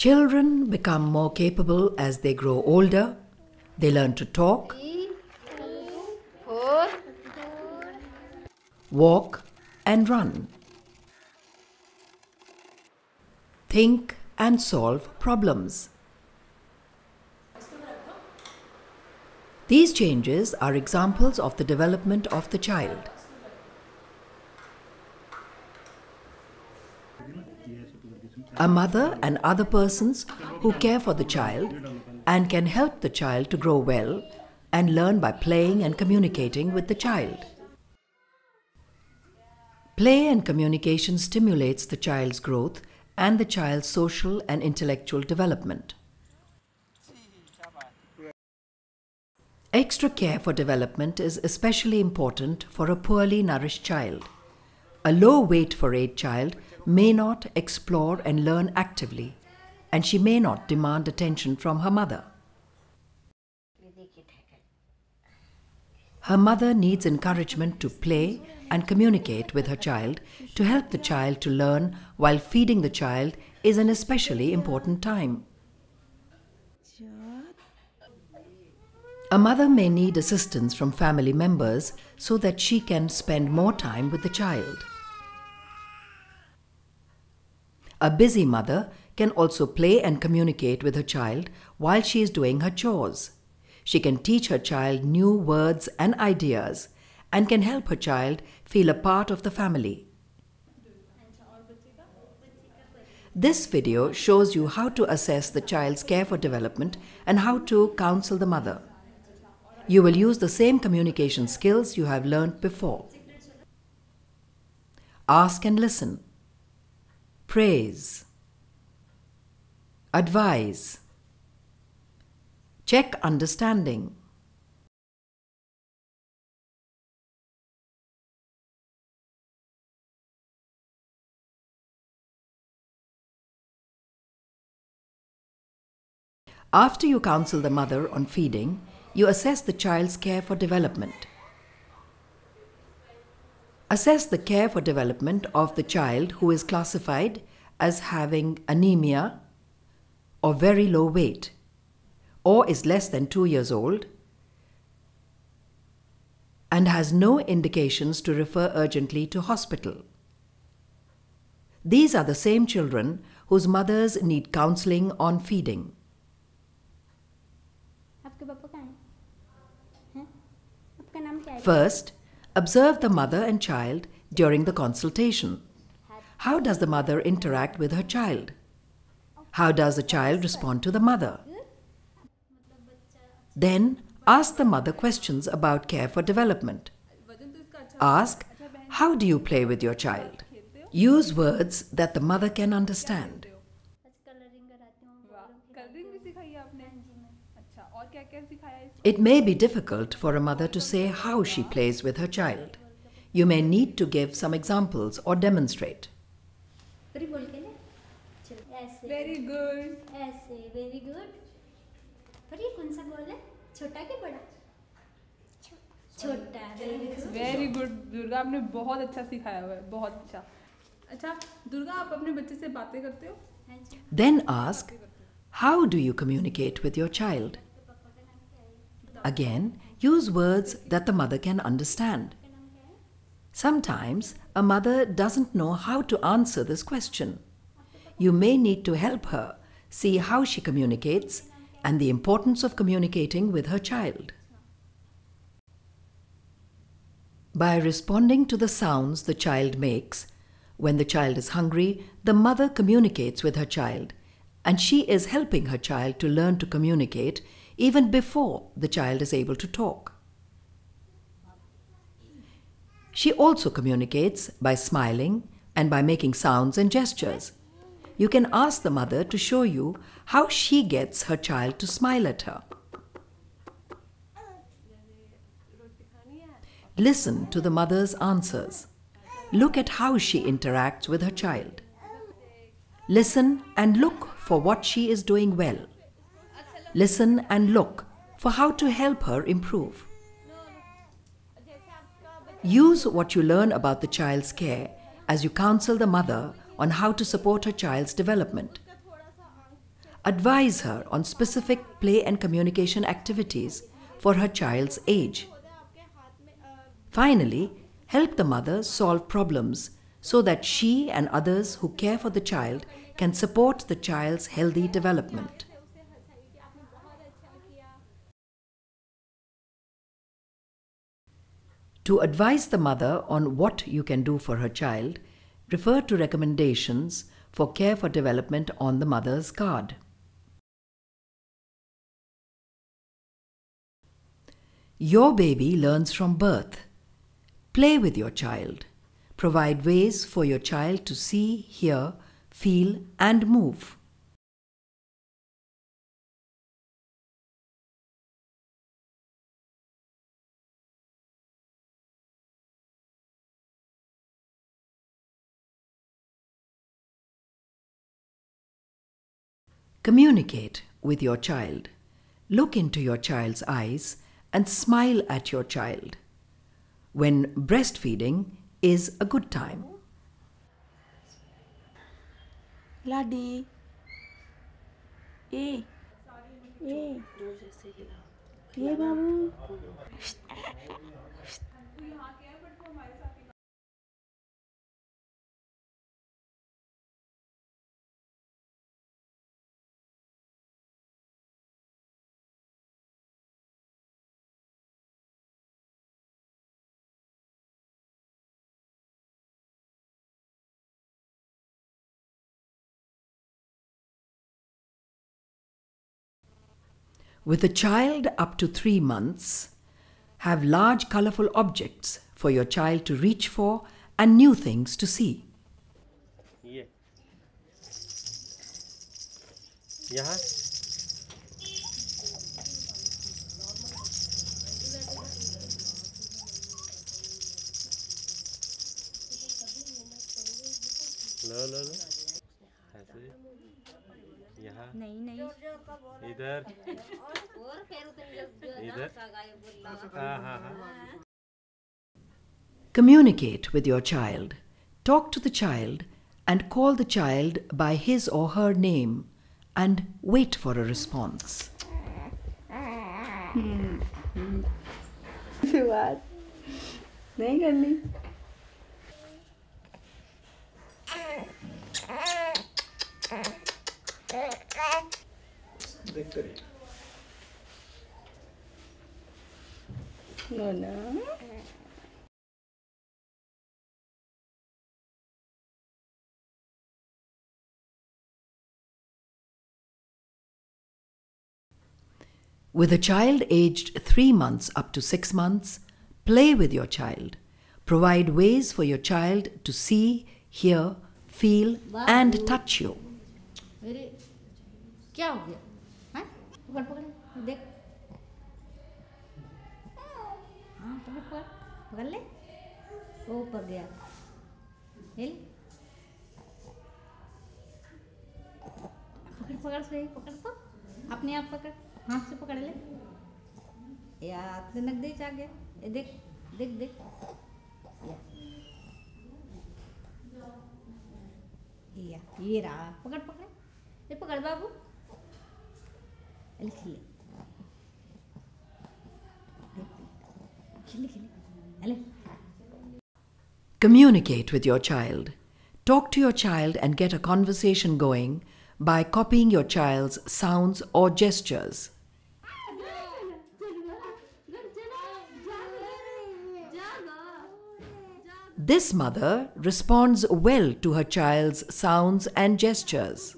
Children become more capable as they grow older. They learn to talk, 3, 2, 4. walk and run, think and solve problems. These changes are examples of the development of the child. A mother and other persons who care for the child and can help the child to grow well and learn by playing and communicating with the child. Play and communication stimulates the child's growth and the child's social and intellectual development. Extra care for development is especially important for a poorly nourished child. A low weight for age child may not explore and learn actively, and she may not demand attention from her mother. Her mother needs encouragement to play and communicate with her child to help the child to learn, while feeding the child is an especially important time. A mother may need assistance from family members so that she can spend more time with the child. A busy mother can also play and communicate with her child while she is doing her chores. She can teach her child new words and ideas and can help her child feel a part of the family. This video shows you how to assess the child's care for development and how to counsel the mother. You will use the same communication skills you have learned before. Ask and listen. Praise. Advise. Check understanding. After you counsel the mother on feeding, you assess the child's care for development. Assess the care for development of the child who is classified as having anemia or very low weight, or is less than 2 years old and has no indications to refer urgently to hospital. These are the same children whose mothers need counseling on feeding. First, observe the mother and child during the consultation. How does the mother interact with her child? How does the child respond to the mother? Then, ask the mother questions about care for development. Ask, how do you play with your child? Use words that the mother can understand. It may be difficult for a mother to say how she plays with her child. You may need to give some examples or demonstrate. Very good. ऐसे very good. पर ये कौन सा ball है? छोटा कि बड़ा? छोटा. Very good. दुर्गा आपने बहुत अच्छा सिखाया हुआ है, बहुत अच्छा. अच्छा, दुर्गा आप अपने बच्चे से बातें करते हो? Then ask, how do you communicate with your child? Again, use words that the mother can understand. Sometimes a mother doesn't know how to answer this question. You may need to help her see how she communicates and the importance of communicating with her child. By responding to the sounds the child makes, when the child is hungry, the mother communicates with her child, and she is helping her child to learn to communicate even before the child is able to talk. She also communicates by smiling and by making sounds and gestures. You can ask the mother to show you how she gets her child to smile at her. Listen to the mother's answers. Look at how she interacts with her child. Listen and look for what she is doing well. Listen and look for how to help her improve. Use what you learn about the child's care as you counsel the mother on how to support her child's development. Advise her on specific play and communication activities for her child's age. Finally, help the mother solve problems so that she and others who care for the child can support the child's healthy development. To advise the mother on what you can do for her child, refer to recommendations for care for development on the mother's card. Your baby learns from birth. Play with your child. Provide ways for your child to see, hear, feel, and move. Communicate with your child. Look into your child's eyes and smile at your child. When breastfeeding is a good time. Ladi. Eh. Eh. Eh, babu. With a child up to 3 months, have large colorful objects for your child to reach for and new things to see. ये यहाँ लो लो लो ऐसे यहाँ नहीं इधर इधर हाँ हाँ हाँ Communicate with your child. Talk to the child and call the child by his or her name and wait for a response. बात नहीं करनी. No, no. With a child aged 3 months up to 6 months, play with your child. Provide ways for your child to see, hear, feel, and touch you. मेरे क्या हो गया? हाँ पकड़ पकड़ देख. हाँ पकड़ पकड़ पकड़ ले. वो ऊपर गया. हिल. पकड़ पकड़ से पकड़ तो अपने आप पकड़. हाथ से पकड़ ले. यार तो नक दे आ गया. ये देख देख देख. या ये रहा. पकड़ पकड़. ये पकड़ बाबू. खिले खिले खिले. अले. Communicate with your child. Talk to your child and get a conversation going by copying your child's sounds or gestures. This mother responds well to her child's sounds and gestures.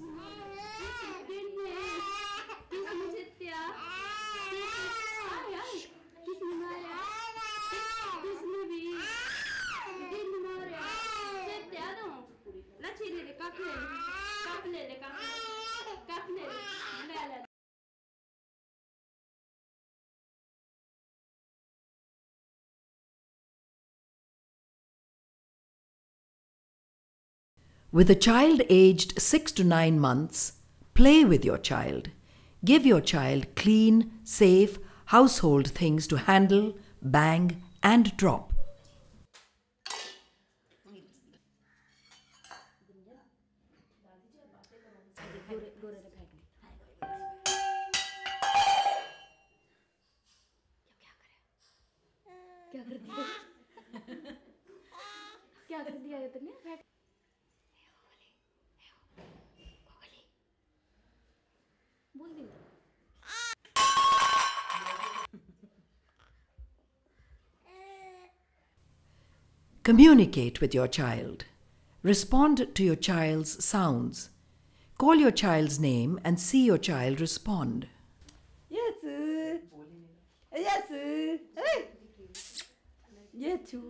With a child aged 6 to 9 months, play with your child. Give your child clean, safe household things to handle, bang, and drop. Communicate with your child. Respond to your child's sounds. Call your child's name and see your child respond. Yes. Yes. Hey. Yes, chú.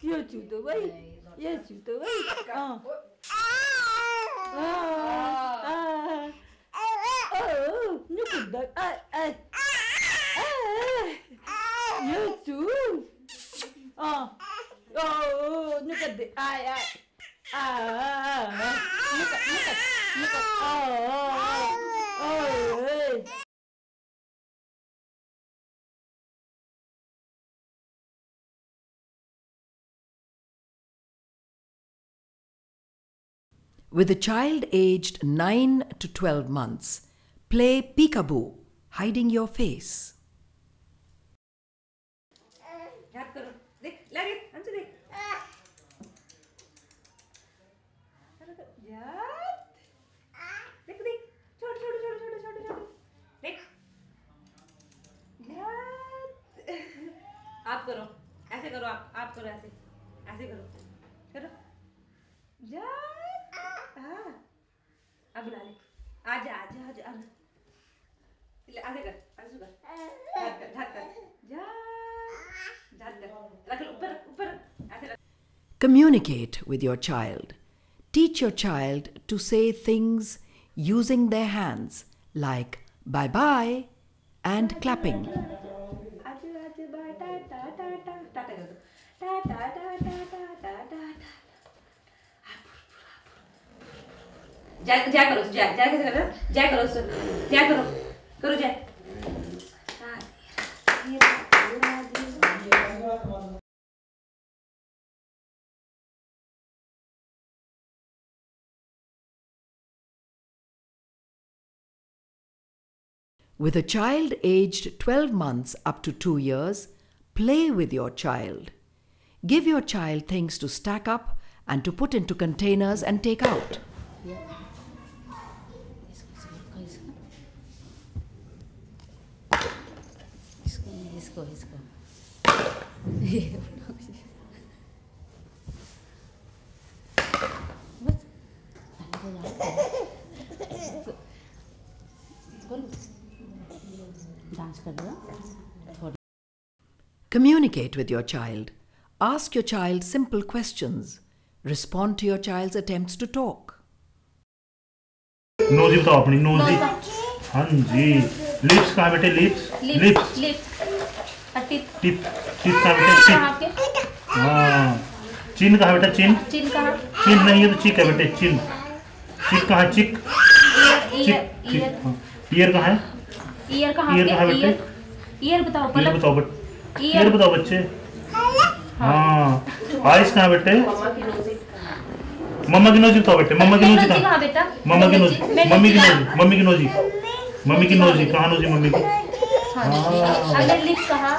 Yes, chú tới đây. Yes, chú tới đây. Nó cũng được. Yes, chú. Nó cần được. With a child aged 9 to 12 months, play peekaboo, hiding your face. आप करो ऐसे करो आप करो ऐसे ऐसे करो करो जा अब बुला ले आजा आजा आजा ऐसे कर ऐसे कर ढक कर जा ढक कर रख ऊपर ऊपर ऐसे रख. Communicate with your child. Teach your child to say things using their hands like bye-bye and clapping. जय जय करो जय जय कैसे कर रहे हो जय करो जय करो करो जय. With a child aged 12 months up to 2 years, play with your child. Give your child things to stack up and to put into containers and take out. Communicate with your child. Ask your child simple questions. Respond to your child's attempts to talk. Nosy बताओ अपनी nosy. हाँ जी. Lips कहाँ बेटे lips. Lips. Tip. Tip कहाँ बेटे tip. हाँ. चिन कहाँ बेटा चिन. चिन कहाँ. चिन नहीं ये तो चिक है बेटे चिन. चिक कहाँ चिक. चिक. ईयर कहाँ है. ईयर कहाँ बेटे. ईयर बताओ. ईयर बताओ बेटे. ईयर बताओ बच्चे. हाँ. आइस कहाँ बेटे. मम्मा की नोजी बताओ बेटे. मम्मा की नोजी कहाँ बेटा. मम्मा की नोजी. मम्मी की नोजी. मम्मी की नोजी. मम्मी की नोजी कहाँ नोजी मम्मी की. हाँ. लिप्स कहाँ.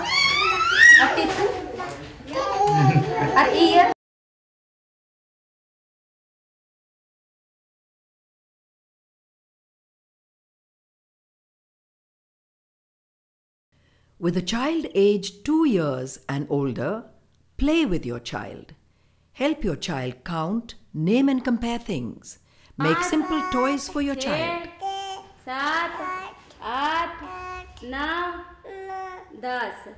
और year. With a child aged 2 years and older, play with your child. Help your child count, name and compare things. Make simple toys for your child. 7 8 9 10.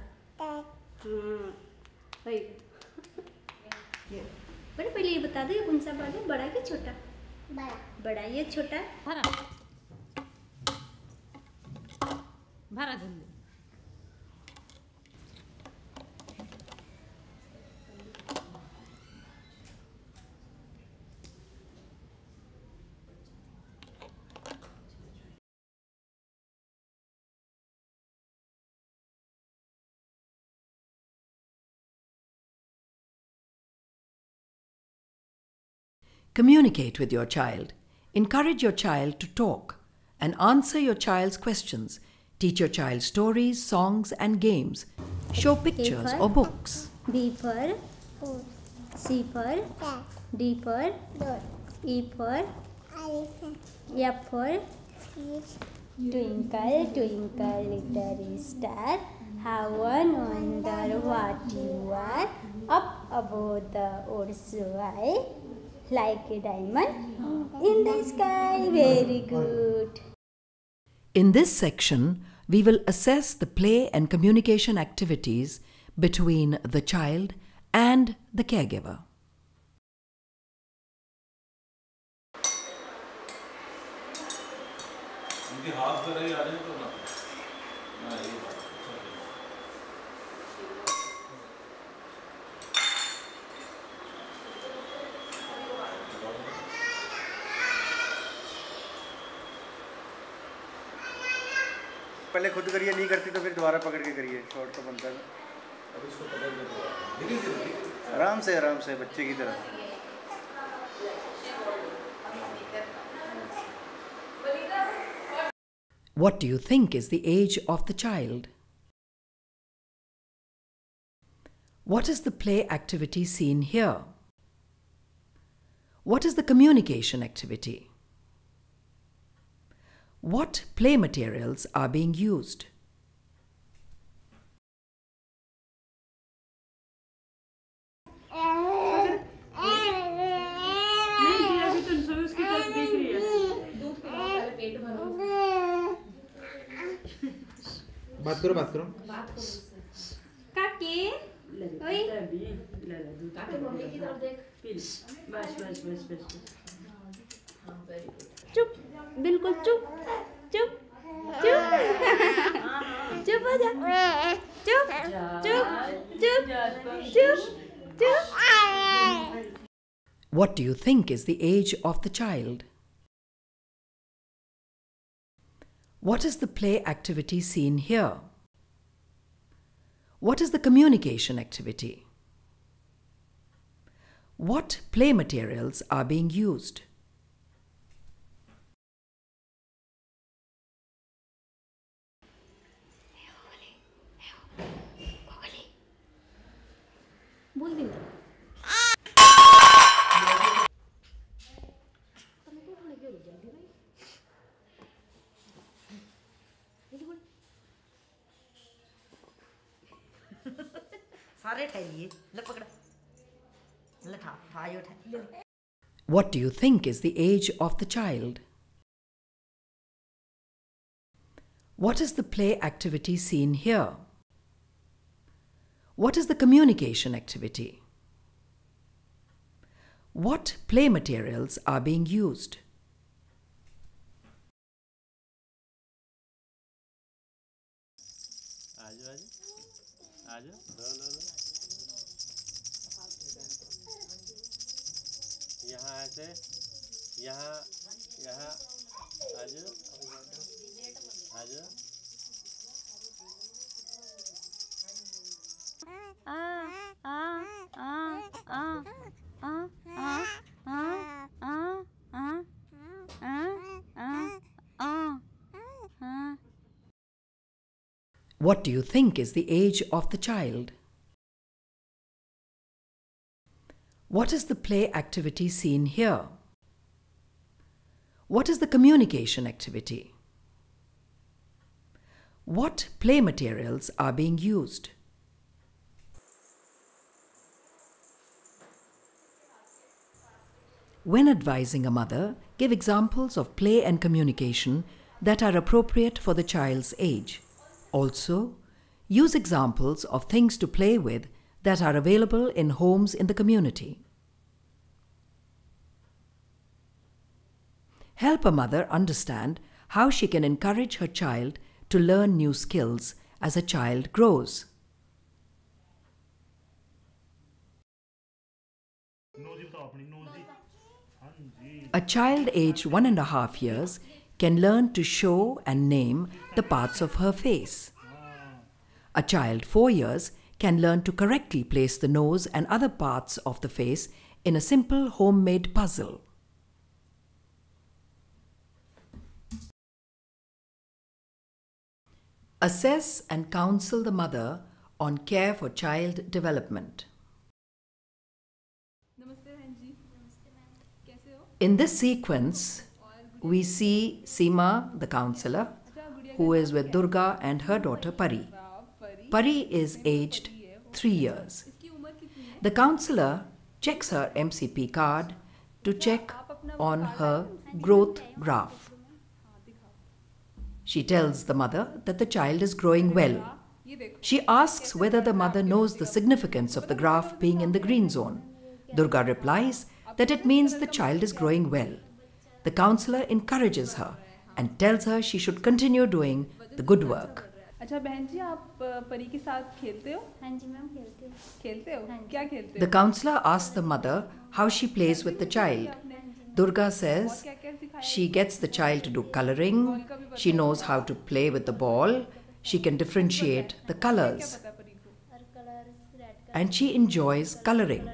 बड़े पहले ये बता दो ये कौन सा बाल है बड़ा कि छोटा. बड़ा ये छोटा भरा भरा जल्दी. Communicate with your child. Encourage your child to talk and answer your child's questions. Teach your child stories, songs and games. Show pictures or books. B for C for D for E for F for Twinkle, twinkle, little star, how I wonder what you are. Up above the earth's sky, like a diamond in the sky. Very good. In this section, we will assess the play and communication activities between the child and the caregiver. पहले खुद करिए, नहीं करती तो फिर दोबारा पकड़ के करिए, शॉर्ट तो बनता है। आराम से बच्चे की तरह। What do you think is the age of the child? What is the play activity seen here? What is the communication activity? What play materials are being used? बात करो काके ओए चुप, बिल्कुल चुप चुप चुप चुप हो जा, चुप चुप चुप चुप चुप। What do you think is the age of the child? What is the play activity seen here? What is the communication activity? What play materials are being used? सारे ठहरिए, ले पकड़, ले ठा ठायो ठा। What do you think is the age of the child? What is the play activity seen here? What is the communication activity? What play materials are being used? आजो लो यहाँ ऐसे, यहाँ आजो What do you think is the age of the child? What is the play activity seen here? What is the communication activity? What play materials are being used? When advising a mother, give examples of play and communication that are appropriate for the child's age. Also, use examples of things to play with that are available in homes in the community. Help a mother understand how she can encourage her child to learn new skills as a child grows. A child aged 1.5 years can learn to show and name the parts of her face. A child 4 years can learn to correctly place the nose and other parts of the face in a simple homemade puzzle. Assess and counsel the mother on care for child development. नमस्ते बहन जी, कैसे हो? In this sequence, we see Seema, the counselor, who is with Durga and her daughter Pari. Pari is aged 3 years. The counselor checks her MCP card to check on her growth graph. She tells the mother that the child is growing well. She asks whether the mother knows the significance of the graph being in the green zone. Durga replies that it means the child is growing well. The counselor encourages her and tells her she should continue doing the good work. अच्छा बहन जी आप परी के साथ खेलते हो? हाँ जी ma'am खेलते हो। खेलते हो? क्या खेलते हो? The counselor asks the mother how she plays with the child. Durga says she gets the child to do coloring, she knows how to play with the ball, she can differentiate the colors, and she enjoys coloring.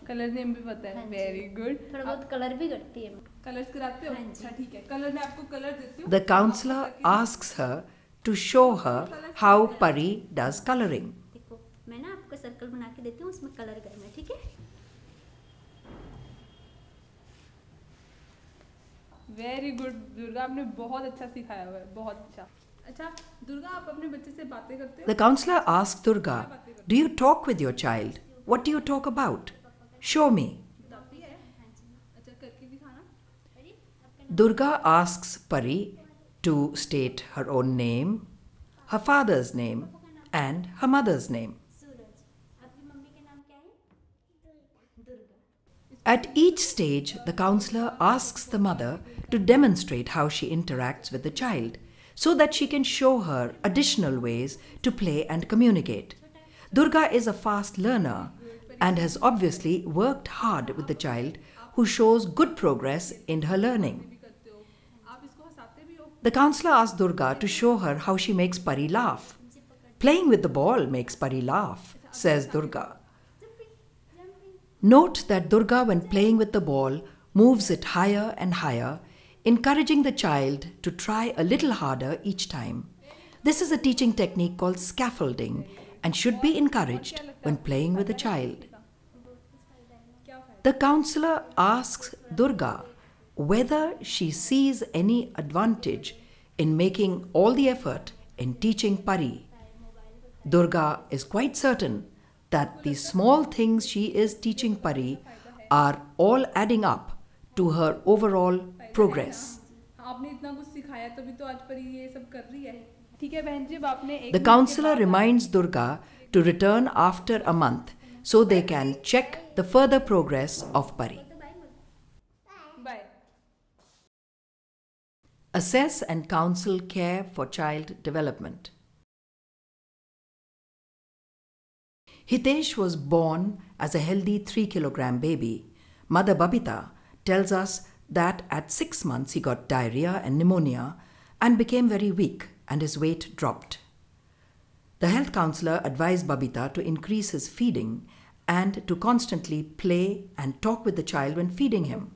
Colour name भी पता है। Very good. थोड़ा बहुत colour भी करती है। Colours कराते हो? अच्छा ठीक है। कलर मैं आपको कलर देती हूँ। The counselor asks her to show her how Pari does coloring. देखो मैं ना आपको सर्कल बना के देती हूँ उसमें कलर करना है ठीक है? वेरी गुड दुर्गा आपने बहुत अच्छा सिखाया हुआ है बहुत अच्छा। अच्छा दुर्गा आप अपने बच्चे से बातें करते हो? The counselor asks Durga, "Do you talk with your child? What do you talk about? Show me." अच्छा करके दिखाना। Durga asks Pari to state her own name, her father's name, and her mother's name. At each stage, the counselor asks the mother to demonstrate how she interacts with the child so that she can show her additional ways to play and communicate. Durga is a fast learner and has obviously worked hard with the child who shows good progress in her learning. The counselor asks Durga to show her how she makes Pari laugh. Playing with the ball makes Pari laugh, says Durga. Note that Durga, when playing with the ball, moves it higher and higher, encouraging the child to try a little harder each time. This is a teaching technique called scaffolding and should be encouraged when playing with a child. The counselor asks Durga whether she sees any advantage in making all the effort in teaching Pari. Durga is quite certain that the small things she is teaching Pari are all adding up to her overall progress. आपने इतना कुछ सिखाया तभी तो आज परी ये सब कर रही है। ठीक है बहन जी अब आपने एक The counselor reminds Durga to return after a month so they can check the further progress of Pari. Bye. Assess and counsel care for child development. Hitesh was born as a healthy 3-kilogram baby. Mother Babita tells us that at 6 months he got diarrhea and pneumonia and became very weak and his weight dropped. The health counselor advised Babita to increase his feeding and to constantly play and talk with the child when feeding him.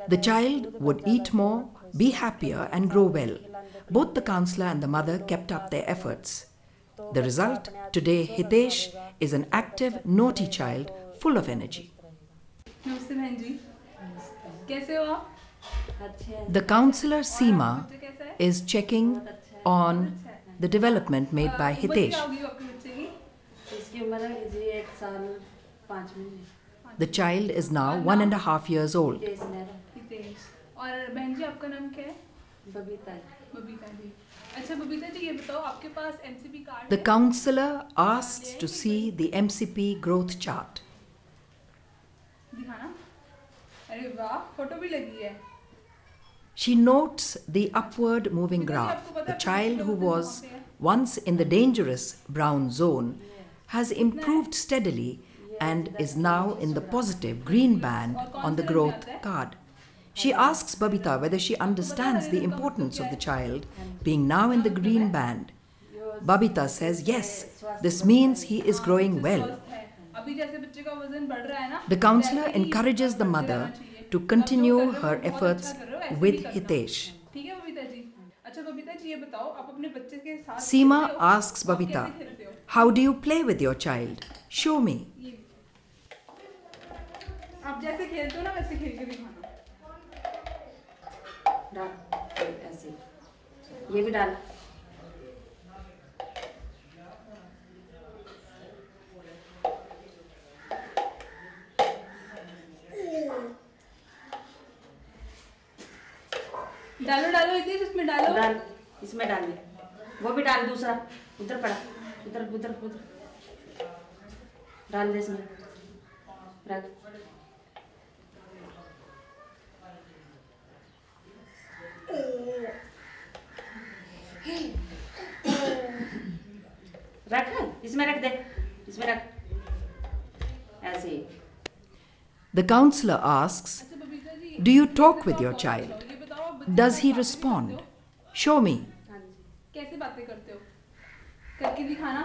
The child would eat more, be happier and grow well. Both the counselor and the mother kept up their efforts. The result, today Hitesh is an active, naughty child full of energy. नमस्ते बहन जी कैसे हो आप? The counselor Seema is checking on the development made by Hitesh. इसकी उम्र है जी 1 साल 5 महीने। The child is now 1.5 years old. Hitesh और बहन जी आपका नाम क्या है? बबीता। बबीता जी। अच्छा बबीता जी ये बताओ आपके पास MCP card The counselor asks to see the MCP growth chart. दिखाना। अरे वाह फोटो भी लगी है। She notes the upward moving graph. The child who was once in the dangerous brown zone has improved steadily and is now in the positive green band on the growth card. She asks Babita whether she understands the importance of the child being now in the green band. Babita says yes, this means he is growing well. अभी जैसे बच्चे का वजन बढ़ रहा है ना The counselor encourages the mother to continue her efforts with Hitesh. ठीक है बबीता जी। अच्छा बबीता जी ये बताओ आप अपने बच्चे के साथ Seema asks Babita, "How do you play with your child? Show me." आप जैसे खेलते हो ना वैसे खेल के दिखाना। ऐसे ये भी डाल। डालो डालो इतनी इसमें डालो। डाल, इसमें डाल दे। वो भी डाल, दूसरा उधर पड़ा, उधर उधर उधर डाल दे इसमें, रख। रख, इसमें रख दे, इसमें रख, ऐसे ही। The counselor asks, "Do you talk with your child? Does he respond? Show me." कैसे बातें करते हो? करके दिखाना।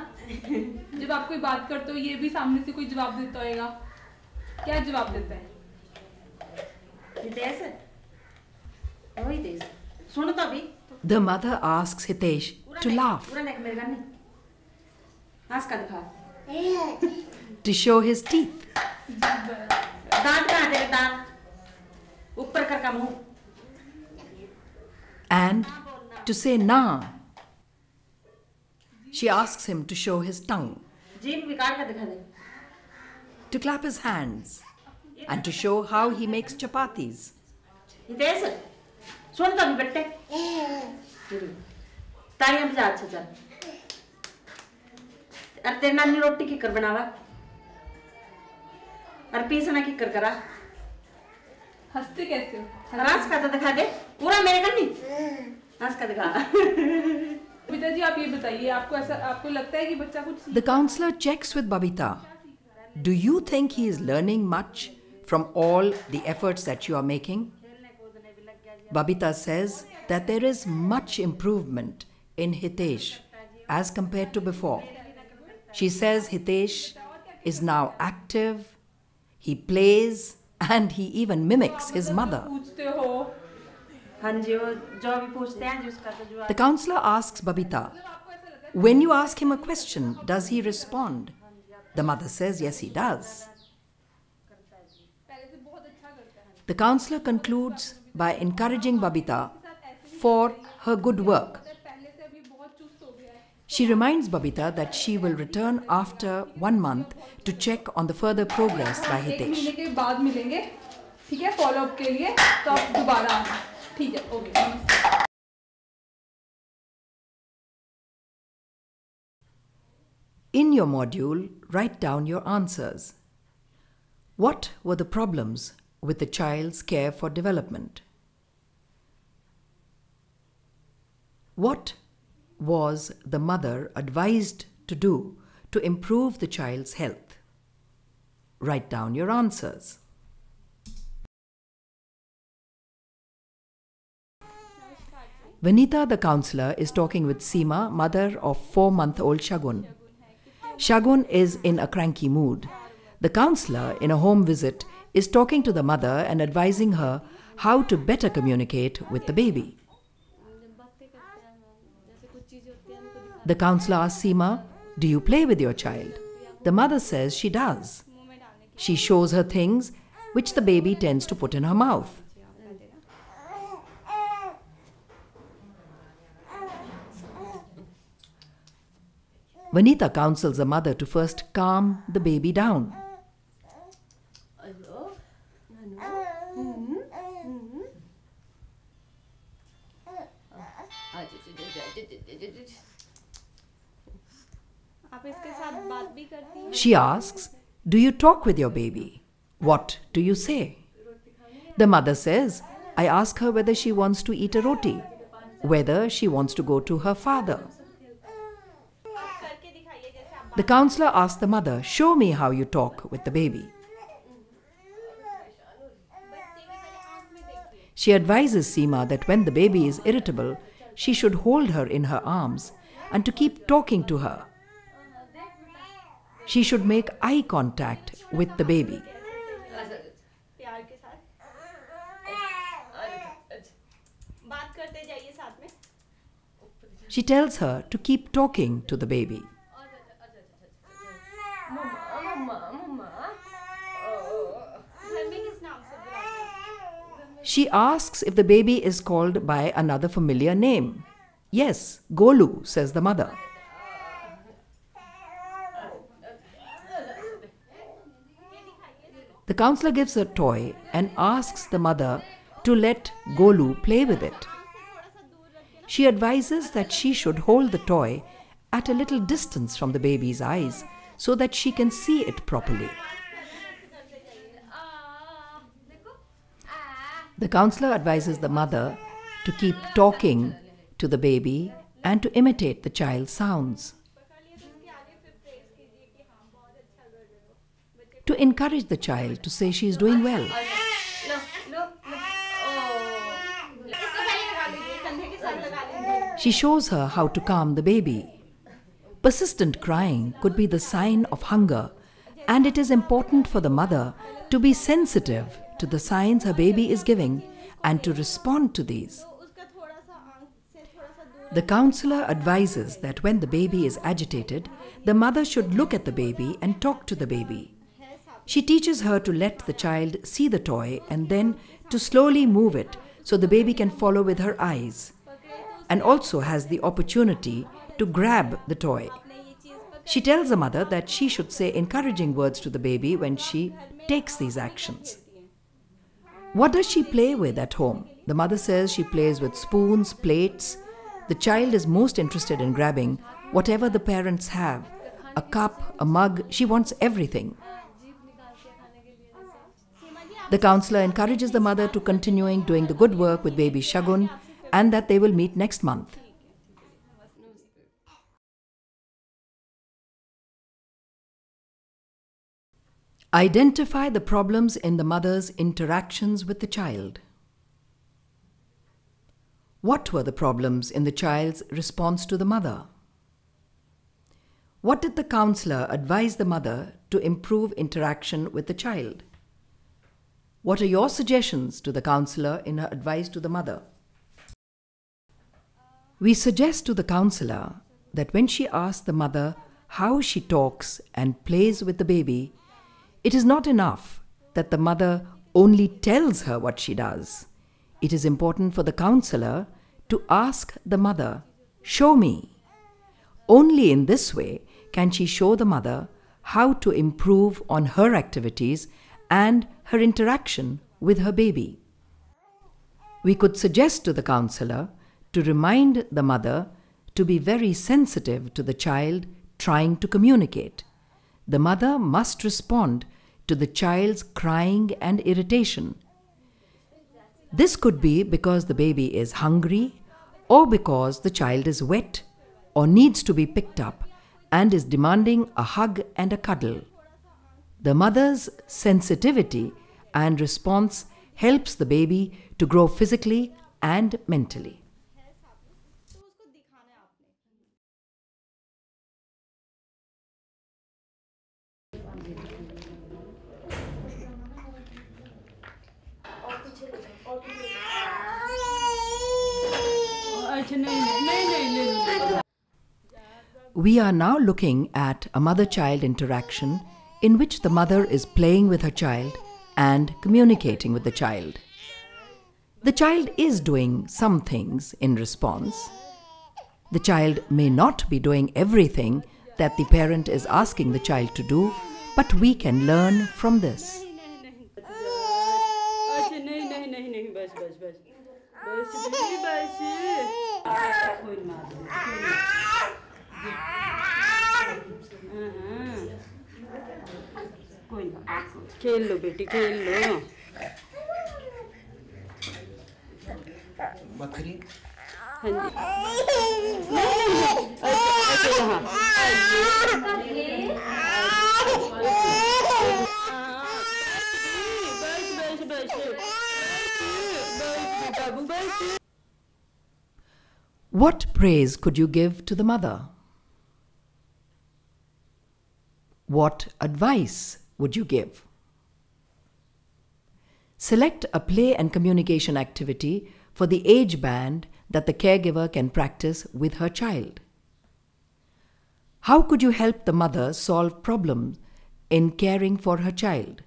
जब आप कोई बात करते हो, ये भी सामने से कोई जवाब देता होगा। क्या जवाब देता है? हितेश, वही तेज। सुनो तो अभी। The mother asks Hitesh to laugh, पूरा नेक मेरे का नहीं। हंस का दिखा। to show his teeth, दांत कहाँ तेरे दांत? ऊपर कर का मुंह। and to say na. She asks him to show his tongue, जीभ निकाल कर दिखा दे। to clap his hands, and to show how he makes chapatis. Hitesh, सुन तो अभी बेटे। तालियां बजा, अच्छा चल। अरे तेरी नानी रोटी की कर बनावा, और पीसना की कर करा। हंसते कैसे हो? हंस का तो दिखा दे, पूरा मेरे का नहीं। हंस का दिखा। पिताजी आप ये बताइए, आपको लगता है कि बच्चा कुछ The counselor checks with Babita. Do you think he is learning much from all the efforts that you are making? Babita says that there is much improvement in Hitesh as compared to before. She says Hitesh is now active, he plays, and he even mimics his mother. पूछते हो? हाँ जी, वो जो भी पूछते हैं जिसका तो जो। The counselor asks Babita, "When you ask him a question, does he respond?" The mother says, "Yes, he does." The counselor concludes by encouraging Babita for her good work. She reminds Babita that she will return after 1 month to check on the further progress by एक Hitesh. महीने के बाद मिलेंगे, ठीक है, follow up के लिए। तो आप दोबारा आना, ठीक है, ओके, नमस्ते। In your module, write down your answers. What were the problems with the child's care for development? What was the mother advised to do to improve the child's health? Write down your answers. Vanita, the counselor, is talking with Seema, mother of 4-month-old Shagun. Shagun is in a cranky mood. The counselor, in a home visit, is talking to the mother and advising her how to better communicate with the baby. The counselor asks Seema, "Do you play with your child?" The mother says she does. She shows her things which the baby tends to put in her mouth. Vanita counsels the mother to first calm the baby down. She asks, "Do you talk with your baby? What do you say?" The mother says, "I ask her whether she wants to eat a roti, whether she wants to go to her father." The counselor asks the mother, "Show me how you talk with the baby." She advises Seema that when the baby is irritable, she should hold her in her arms and to keep talking to her. She should make eye contact with the baby. She tells her to keep talking to the baby. She asks if the baby is called by another familiar name. Yes, Golu, says the mother. The counselor gives a toy and asks the mother to let Golu play with it. She advises that she should hold the toy at a little distance from the baby's eyes so that she can see it properly. The counselor advises the mother to keep talking to the baby and to imitate the child's sounds. To encourage the child to say she is doing well. She shows her how to calm the baby. Persistent crying could be the sign of hunger, and it is important for the mother to be sensitive to the signs her baby is giving and to respond to these. The counselor advises that when the baby is agitated, the mother should look at the baby and talk to the baby. She teaches her to let the child see the toy and then to slowly move it so the baby can follow with her eyes, and also has the opportunity to grab the toy. She tells the mother that she should say encouraging words to the baby when she takes these actions. What does she play with at home? The mother says she plays with spoons, plates. The child is most interested in grabbing whatever the parents have. A cup, a mug, she wants everything. The counselor encourages the mother to continuing doing the good work with baby Shagun and that they will meet next month. Identify the problems in the mother's interactions with the child. What were the problems in the child's response to the mother? What did the counselor advise the mother to improve interaction with the child? What are your suggestions to the counselor in her advice to the mother? We suggest to the counselor that when she asks the mother how she talks and plays with the baby, it is not enough that the mother only tells her what she does. It is important for the counselor to ask the mother, "Show me." Only in this way can she show the mother how to improve on her activities and her interaction with her baby. We could suggest to the counselor to remind the mother to be very sensitive to the child trying to communicate. The mother must respond to the child's crying and irritation. This could be because the baby is hungry, or because the child is wet or needs to be picked up and is demanding a hug and a cuddle. The mother's sensitivity and response helps the baby to grow physically and mentally. We are now looking at a mother-child interaction in which the mother is playing with her child and communicating with the child. The child is doing some things in response. The child may not be doing everything that the parent is asking the child to do, but we can learn from this. खेल लो बेटी, खेल लो। बकरी। हाँ जी। अच्छा यहाँ। What praise could you give to the mother? What advice would you give? Select a play and communication activity for the age band that the caregiver can practice with her child. How could you help the mother solve problems in caring for her child?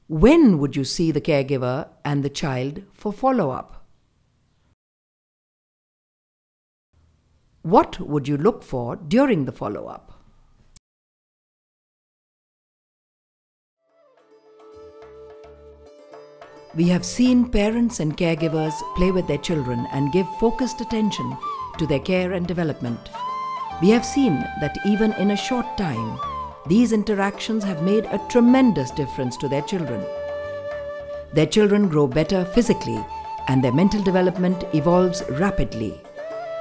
When would you see the caregiver and the child for follow-up? What would you look for during the follow-up? We have seen parents and caregivers play with their children and give focused attention to their care and development. We have seen that even in a short time, these interactions have made a tremendous difference to their children. Their children grow better physically and their mental development evolves rapidly.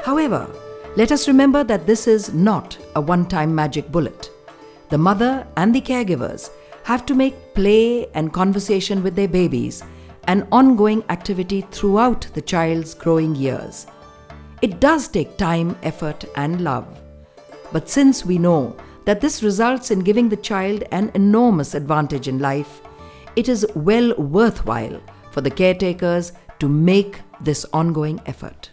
However, let us remember that this is not a one-time magic bullet. The mother and the caregivers have to make play and conversation with their babies an ongoing activity throughout the child's growing years. It does take time, effort, and love. But since we know that this results in giving the child an enormous advantage in life, it is well worthwhile for the caretakers to make this ongoing effort.